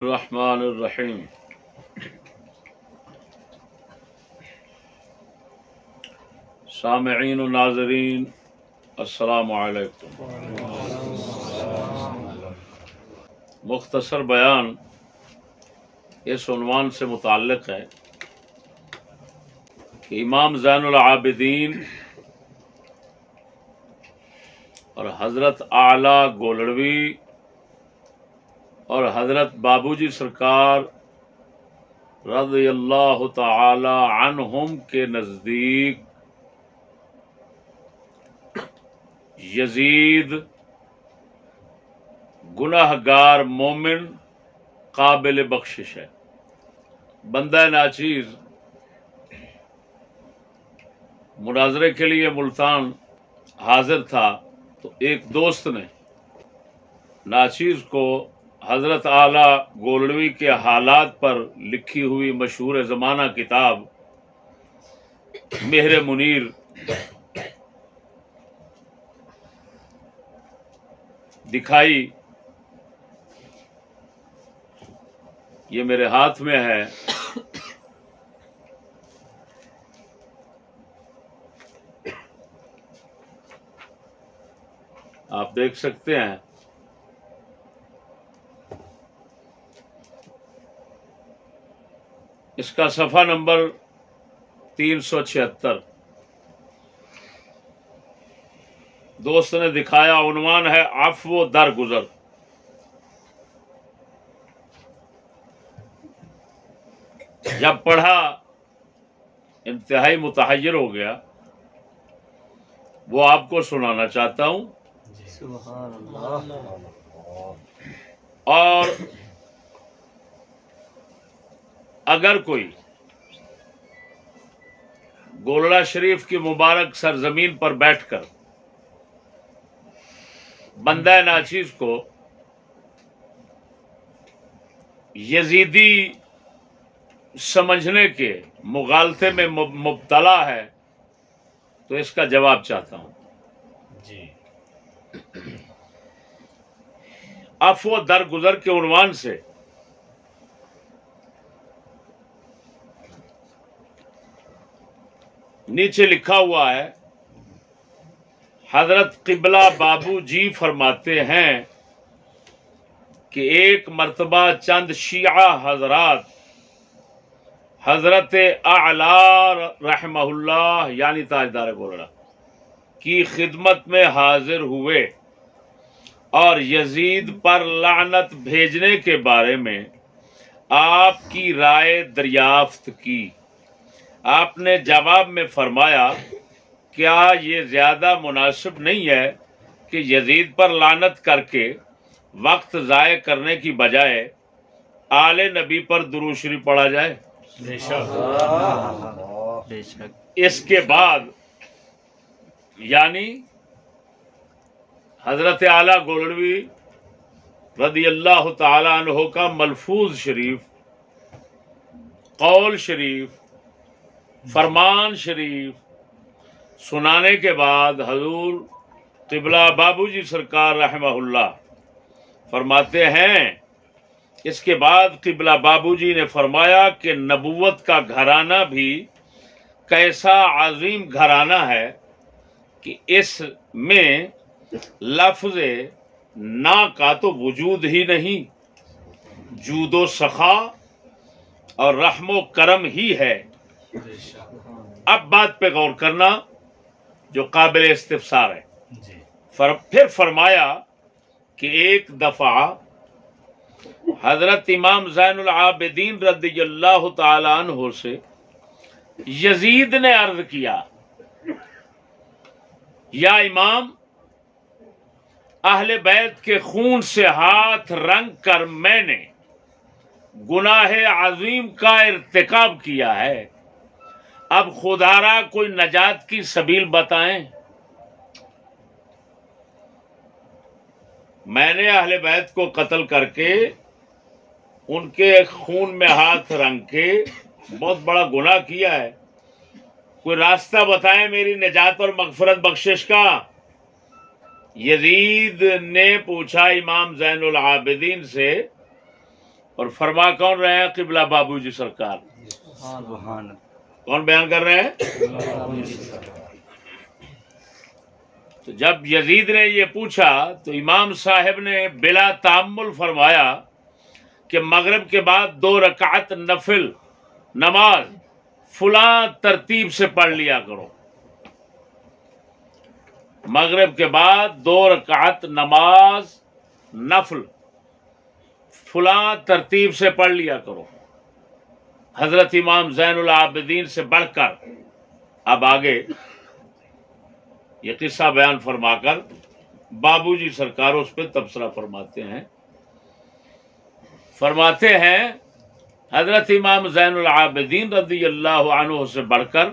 الرحمن الرحیم سامعین و ناظرین السلام علیکم۔ مختصر بیان اس عنوان سے متعلق ہے کہ امام زین العابدین اور حضرت اعلی گولڑوی اور حضرت بابوجی سرکار رضی اللہ تعالی عنہم کے نزدیک یزید گناہگار مومن قابل بخشش ہے۔ بندہ ناچیز مناظرے کے لیے ملتان حاضر تھا تو ایک دوست نے ناچیز کو حضرت اعلی گولڑوی کے حالات پر لکھی ہوئی مشہور زمانہ کتاب مہر منیر دکھائی۔ یہ میرے ہاتھ میں ہے۔ آپ دیکھ سکتے ہیں۔ اس کا صفحہ نمبر 376 دوست نے دکھایا، عنوان ہے عفو درگزر۔ جب پڑھا انتہائی متحیر ہو گیا، وہ آپ کو سنانا چاہتا ہوں۔ سبحان اللہ۔ اور اگر کوئی گولڑا شریف کی مبارک سرزمین پر بیٹھ کر بندہ ناچیز کو یزیدی سمجھنے کے مغالطے میں مبتلا ہے تو اس کا جواب چاہتا ہوں۔ جی عفو درگزر کے عنوان سے نیچے لکھا ہوا ہے، حضرت قبلہ بابو جی فرماتے ہیں کہ ایک مرتبہ چند شیعہ حضرات حضرت اعلی رحمہ اللہ یعنی تاجدار گولڑا کی خدمت میں حاضر ہوئے اور یزید پر لعنت بھیجنے کے بارے میں آپ کی رائے دریافت کی۔ آپ نے جواب میں فرمایا، کیا یہ زیادہ مناسب نہیں ہے کہ یزید پر لعنت کر کے وقت ضائع کرنے کی بجائے آل نبی پر درود شریف پڑھا جائے؟ بے شک بے شک۔ اس کے بعد یعنی حضرت اعلی گولڑوی رضی اللہ تعالی عنہ کا ملفوظ شریف، قول شریف، فرمان شریف سنانے کے بعد حضور قبلہ بابو جی سرکار رحمہ اللہ فرماتے ہیں، اس کے بعد قبلہ بابو جی نے فرمایا کہ نبوت کا گھرانہ بھی کیسا عظیم گھرانہ ہے کہ اس میں لفظ نا کا تو وجود ہی نہیں، جود و سخا اور رحم و کرم ہی ہے۔ اب بات پہ غور کرنا جو قابل استفسار ہے۔ جی پھر فرمایا کہ ایک دفعہ حضرت امام زین العابدین رضی اللہ تعالی عنہ سے یزید نے عرض کیا، یا امام، اہل بیت کے خون سے ہاتھ رنگ کر میں نے گناہ عظیم کا ارتکاب کیا ہے، اب خدارا کوئی نجات کی سبیل بتائیں۔ میں نے اہل بیت کو قتل کر کے ان کے خون میں ہاتھ رنگ کے بہت بڑا گناہ کیا ہے، کوئی راستہ بتائیں میری نجات اور مغفرت بخشش کا۔ یزید نے پوچھا امام زین العابدین سے اور فرما کون رہے ہیں؟ قبلہ بابو جی سرکار. سبحان کون بیان کر رہے ہیں؟ تو جب یزید نے یہ پوچھا تو امام صاحب نے بلا تامل فرمایا کہ مغرب کے بعد 2 رکعت نفل نماز فلاں ترتیب سے پڑھ لیا کرو. مغرب کے بعد 2 رکعت نماز نفل فلاں ترتیب سے پڑھ لیا کرو. حضرت امام زین العابدین سے بڑھ کر اب آگے یہ قصہ بیان فرما کر بابو جی سرکار اس پہ تبصرہ فرماتے ہیں. فرماتے ہیں حضرت امام زین العابدین رضی اللہ عنہ سے بڑھ کر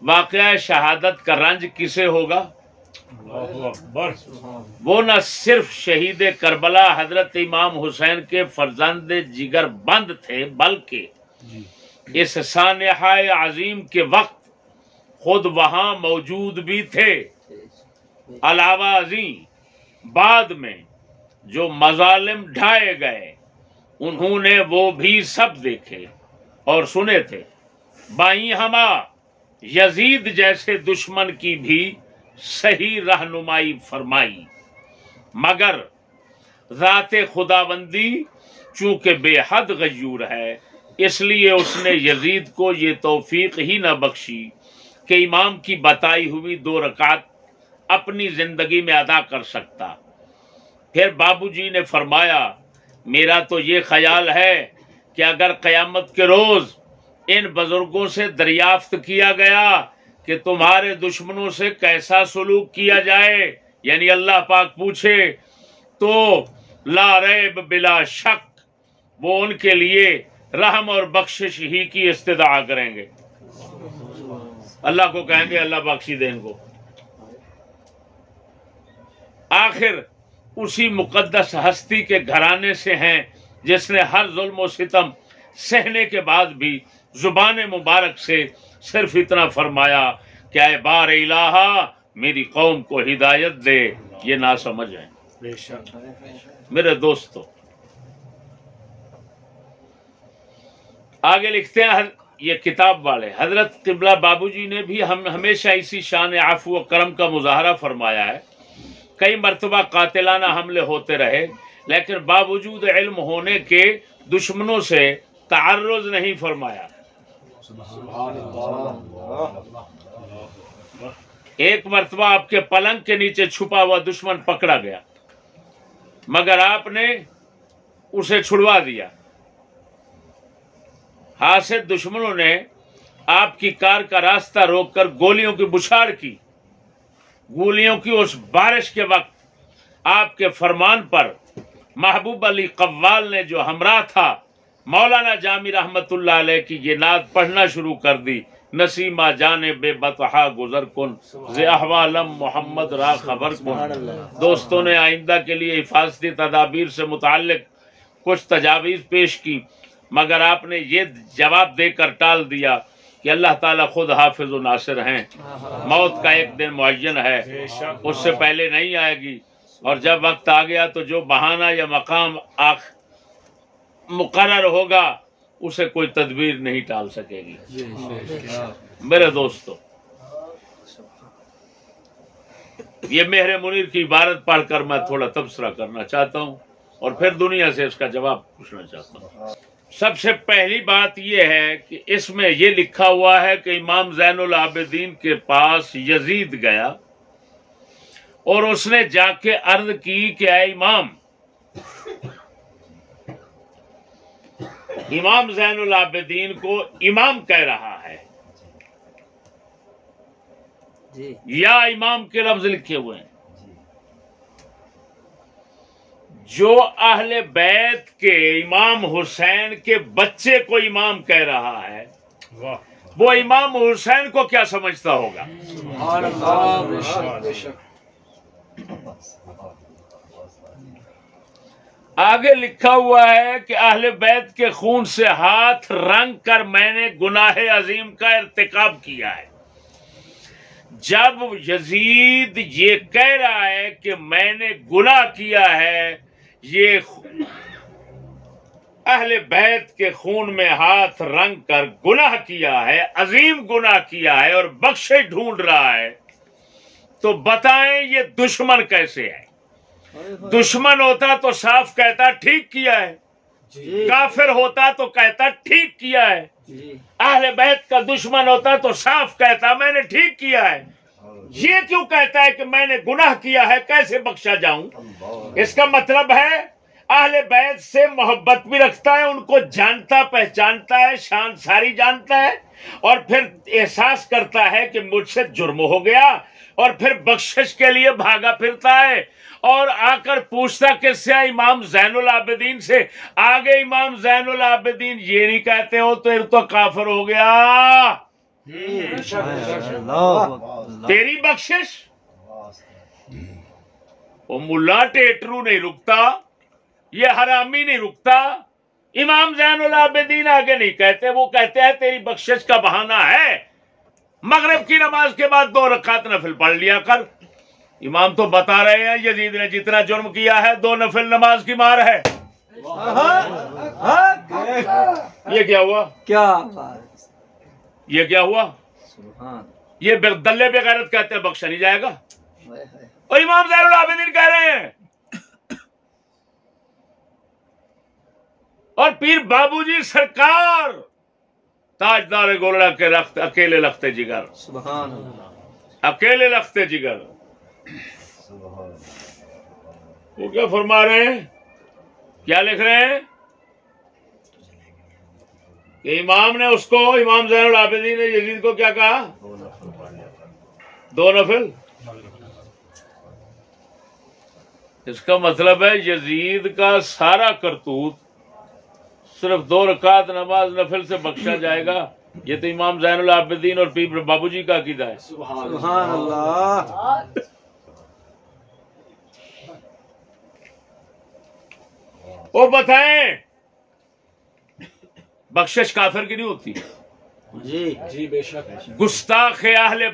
واقعہ شہادت کا رنج کسے ہوگا؟ وہ نہ صرف شہید کربلا حضرت امام حسین کے فرزند جگر بند تھے بلکہ اس سانحہ عظیم کے وقت خود وہاں موجود بھی تھے. علاوہ ازیں بعد میں جو مظالم ڈھائے گئے انہوں نے وہ بھی سب دیکھے اور سنے تھے. بائیں ہما یزید جیسے دشمن کی بھی صحیح رہنمائی فرمائی، مگر ذات خداوندی چونکہ بے حد غیور ہے اس لیے اس نے یزید کو یہ توفیق ہی نہ بخشی کہ امام کی بتائی ہوئی 2 رکعت اپنی زندگی میں ادا کر سکتا. پھر بابو جی نے فرمایا میرا تو یہ خیال ہے کہ اگر قیامت کے روز ان بزرگوں سے دریافت کیا گیا کہ تمہارے دشمنوں سے کیسا سلوک کیا جائے، یعنی اللہ پاک پوچھے، تو لا ریب بلا شک وہ ان کے لیے رحم اور بخشش ہی کی استدعا کریں گے. اللہ کو کہیں گے اللہ بخشی دے ان کو. آخر اسی مقدس ہستی کے گھرانے سے ہیں جس نے ہر ظلم و ستم سہنے کے بعد بھی زبان مبارک سے صرف اتنا فرمایا کہ اے بار الہا میری قوم کو ہدایت دے، یہ نہ سمجھ ہیں. میرے دوستو آگے لکھتے ہیں یہ کتاب والے، حضرت قبلہ بابو جی نے بھی ہمیشہ اسی شان عفو و کرم کا مظاہرہ فرمایا ہے. کئی مرتبہ قاتلانہ حملے ہوتے رہے لیکن باوجود علم ہونے کے دشمنوں سے تعرض نہیں فرمایا. ایک مرتبہ آپ کے پلنگ کے نیچے چھپا ہوا دشمن پکڑا گیا مگر آپ نے اسے چھڑوا دیا. حاسد دشمنوں نے آپ کی کار کا راستہ روک کر گولیوں کی بچھاڑ کی. گولیوں کی اس بارش کے وقت آپ کے فرمان پر محبوب علی قوال نے جو ہمراہ تھا مولانا جامی رحمت اللہ علیہ کی یہ نعت پڑھنا شروع کر دی. نسیمہ جانے بے بطحا گزر کن ز احوالم محمد را خبر کن. دوستوں نے آئندہ کے لیے حفاظتی تدابیر سے متعلق کچھ تجاویز پیش کی مگر آپ نے یہ جواب دے کر ٹال دیا کہ اللہ تعالیٰ خود حافظ و ناصر ہیں. موت کا ایک دن معین ہے، اس سے پہلے نہیں آئے گی، اور جب وقت آ گیا تو جو بہانہ یا مقام مقرر ہوگا اسے کوئی تدبیر نہیں ٹال سکے گی. میرے دوستو یہ مہر منیر کی عبارت پڑھ کر میں تھوڑا تبصرہ کرنا چاہتا ہوں اور پھر دنیا سے اس کا جواب پوچھنا چاہتا ہوں. سب سے پہلی بات یہ ہے کہ اس میں یہ لکھا ہوا ہے کہ امام زین العابدین کے پاس یزید گیا اور اس نے جا کے عرض کی کہ اے امام زین العابدین کو امام کہہ رہا ہے یا امام کے لفظ لکھے ہوئے ہیں. جو اہل بیت کے امام حسین کے بچے کو امام کہہ رہا ہے وہ امام حسین کو کیا سمجھتا ہوگا؟ آگے لکھا ہوا ہے کہ اہل بیت کے خون سے ہاتھ رنگ کر میں نے گناہ عظیم کا ارتکاب کیا ہے. جب یزید یہ کہہ رہا ہے کہ میں نے گناہ کیا ہے، یہ اہل بیت کے خون میں ہاتھ رنگ کر گناہ کیا ہے، عظیم گناہ کیا ہے اور بخشش ڈھونڈ رہا ہے، تو بتائیں یہ دشمن کیسے ہے؟ دشمن ہوتا تو صاف کہتا ٹھیک کیا ہے، کافر ہوتا تو کہتا ٹھیک کیا ہے، اہل بیت کا دشمن ہوتا تو صاف کہتا میں نے ٹھیک کیا ہے، یہ کیوں کہتا ہے کہ میں نے گناہ کیا ہے، کیسے بخشا جاؤں؟ اس کا مطلب ہے اہل بیت سے محبت بھی رکھتا ہے، ان کو جانتا پہچانتا ہے، شان ساری جانتا ہے، اور پھر احساس کرتا ہے کہ مجھ سے جرم ہو گیا، اور پھر بخشش کے لیے بھاگا پھرتا ہے، اور آ کر پوچھتا کس سے؟ امام زین العابدین سے۔ آگے امام زین العابدین یہ نہیں کہتے ہو تو کافر ہو گیا، تیری بخشش۔ وہ ملا ٹیٹرو نہیں رکتا، یہ حرامی نہیں رکتا، امام زین العابدین آگے نہیں کہتے، وہ کہتے ہیں تیری بخشش کا بہانہ ہے، مغرب کی نماز کے بعد 2 رکعت نفل پڑھ لیا کر۔ امام تو بتا رہے ہیں یزید نے جتنا جرم کیا ہے 2 نفل نماز کی مار ہے۔ یہ کیا ہوا؟ یہ کیا ہوا؟ یہ دلے بے غیرت کہتے ہیں بخشا نہیں جائے گا، اور امام زین العابدین کہہ رہے ہیں، اور پیر بابو جی سرکار تاجدار گولڑا کے رخت اکیلے لخت جگر، اکیلے لخت جگر، وہ کیا فرما رہے ہیں، کیا لکھ رہے ہیں کہ امام نے اس کو، امام زین العابدین نے یزید کو کیا کہا؟ 2 نفل۔ اس کا مطلب ہے یزید کا سارا کرتوت صرف 2 رکعت نماز نفل سے بخشا جائے گا، یہ تو امام زین العابدین اور پیر بابو جی کا عقیدہ ہے۔ سبحان اللہ۔ وہ بتائیں بخشش کافر کی نہیں ہوتی؟ جی بے شک، گستاخ اہل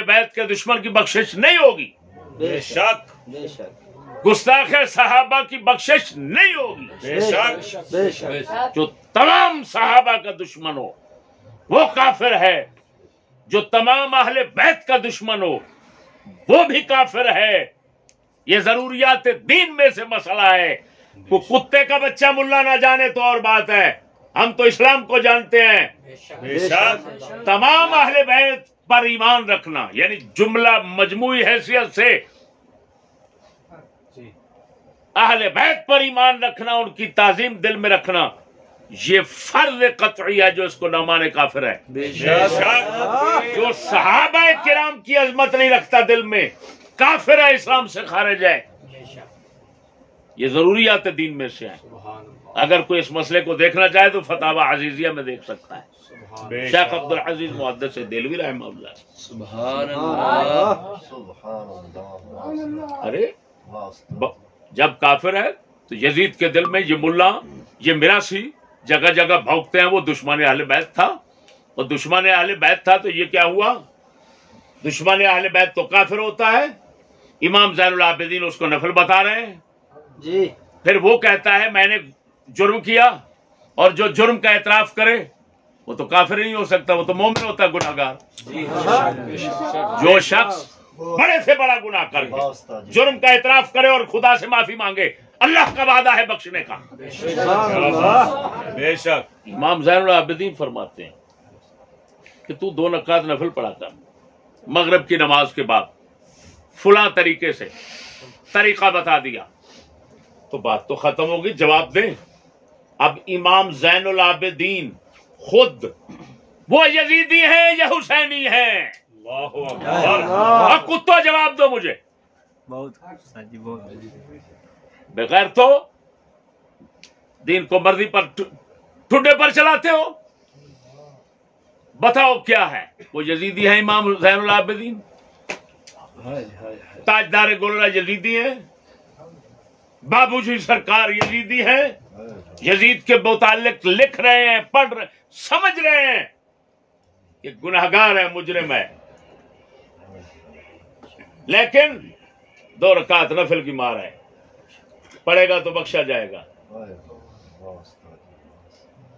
بیت کے دشمن کی بخشش نہیں ہوگی، بے شک بے شک گستاخ صحابہ کی بخشش نہیں ہوگی، بے شک بے شک۔ جو تمام صحابہ کا دشمن ہو وہ کافر ہے، جو تمام اہل بیت کا دشمن ہو وہ بھی کافر ہے۔ یہ ضروریات دین میں سے مسئلہ ہے، وہ کتے کا بچہ ملا نہ جانے تو اور بات ہے، ہم تو اسلام کو جانتے ہیں۔ بے شک تمام اہل بیت پر ایمان رکھنا یعنی جملہ مجموعی حیثیت سے اہل بیت پر ایمان رکھنا، ان کی تعظیم دل میں رکھنا، یہ فرض قطعی ہے، جو اس کو نہ مانے کافر ہے۔ بے شک۔ جو صحابہ کرام کی عظمت نہیں رکھتا دل میں کافر ہے، اسلام سے خارج ہے۔ یہ ضروریات دین میں سے ہیں۔ اگر کوئی اس مسئلے کو دیکھنا چاہے تو فتاوی عزیزیہ میں دیکھ سکتا ہے، شیخ عبدالعزیز محدث دہلوی رحمہ اللہ۔ سبحان اللہ۔ ارے جب کافر ہے تو یزید کے دل میں یہ ملا، یہ میراثی جگہ جگہ بھونکتے ہیں، وہ دشمن اہل بیت تھا، اور دشمن اہل بیت تھا تو یہ کیا ہوا؟ دشمن اہل بیت تو کافر ہوتا ہے، امام زین العابدین اس کو نفل بتا رہے ہیں، جی پھر وہ کہتا ہے میں نے جرم کیا، اور جو جرم کا اعتراف کرے وہ تو کافر نہیں ہو سکتا، وہ تو مومن ہوتا ہے، گناہ گار۔ جو شخص بڑے سے بڑا گناہ کر کے جرم کا اعتراف کرے اور خدا سے معافی مانگے، اللہ کا وعدہ ہے بخشنے کا۔ بے شک۔ امام زین العابدین فرماتے ہیں کہ تو 2 رکعت نفل پڑھا کر مغرب کی نماز کے بعد، فلاں طریقے سے طریقہ بتا دیا تو بات تو ختم ہوگی، جواب دیں۔ اب امام زین العابدین خود وہ یزیدی ہیں یا حسینی ہیں؟ اب کتو جواب دو مجھے، بغیر تو دین کو مرضی پر ٹھڈے پر چلاتے ہو۔ بتاؤ کیا ہے؟ وہ یزیدی ہیں امام زین العابدین، تاجدار گولڑا یزیدی ہیں، بابو جی سرکار یزیدی ہیں، یزید کے متعلق لکھ رہے ہیں، پڑھ رہے، سمجھ رہے ہیں کہ گناہگار ہے، مجرم ہے، لیکن 2 رکعت نفل کی مار ہے، پڑھے گا تو بخشا جائے گا۔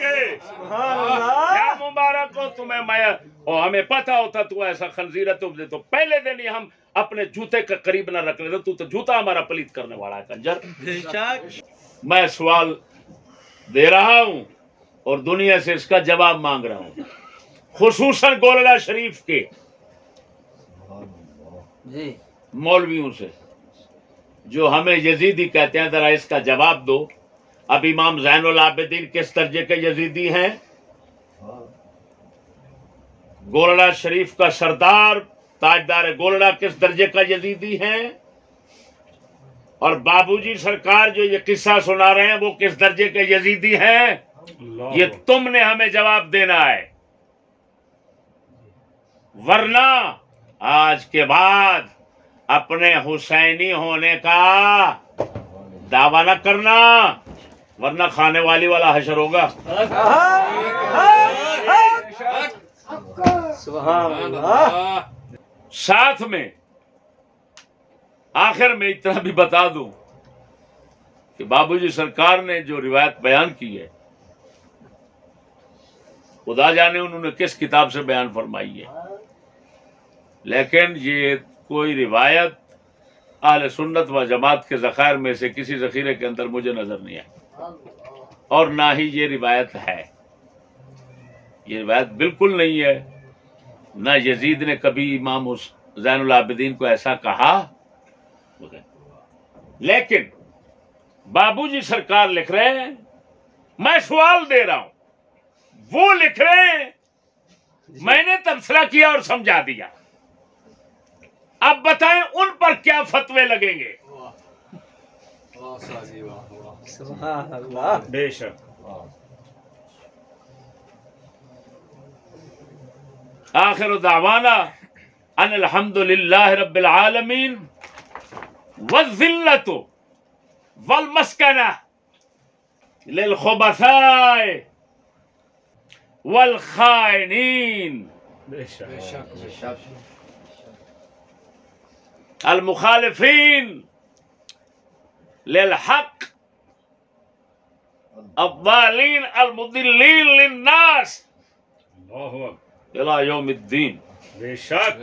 کے کیا مبارک ہو تمہیں میں اور ہمیں پتا ہوتا تو ایسا خنزیر ہے تو پہلے دن ہی ہم اپنے جوتے کے قریب نہ رکھ لیتے. تو جوتا ہمارا پلیت کرنے والا ہے کنجر. میں سوال دے رہا ہوں اور دنیا سے اس کا جواب مانگ رہا ہوں, خصوصاً گولڑا شریف کے مولویوں سے جو ہمیں یزیدی کہتے ہیں. ذرا اس کا جواب دو. اب امام زین العابدین کس درجے کے یزیدی ہیں؟ گولڑا شریف کا سردار تاجدار گولڑا کس درجے کا یزیدی ہیں؟ اور بابو جی سرکار جو یہ قصہ سنا رہے ہیں وہ کس درجے کے یزیدی ہیں؟ یہ تم نے ہمیں جواب دینا ہے, ورنہ آج کے بعد اپنے حسینی ہونے کا دعویٰ نہ کرنا, ورنہ کھانے والی والا حشر ہوگا. سبحان اللہ. ساتھ میں آخر میں اتنا بھی بتا دوں کہ بابو جی سرکار نے جو روایت بیان کی ہے خدا جانے انہوں نے کس کتاب سے بیان فرمائی ہے, لیکن یہ کوئی روایت اہل سنت و جماعت کے ذخائر میں سے کسی ذخیرے کے اندر مجھے نظر نہیں آئی, اور نہ ہی یہ روایت ہے. یہ روایت بالکل نہیں ہے. نہ یزید نے کبھی امام زین العابدین کو ایسا کہا. لیکن بابو جی سرکار لکھ رہے ہیں, میں سوال دے رہا ہوں, وہ لکھ رہے ہیں, میں نے تبصرہ کیا اور سمجھا دیا. اب بتائیں ان پر کیا فتوے لگیں گے؟ سبحان اللہ. بے شک. آخر دعوانا ان الحمد للہ رب العالمین والذلۃ والمسکنہ للخبثاء والخائنین بے شک. المخالفین للحق الضالین المضلین للناس اللہ اکبر. الى یوم الدین. بے شک.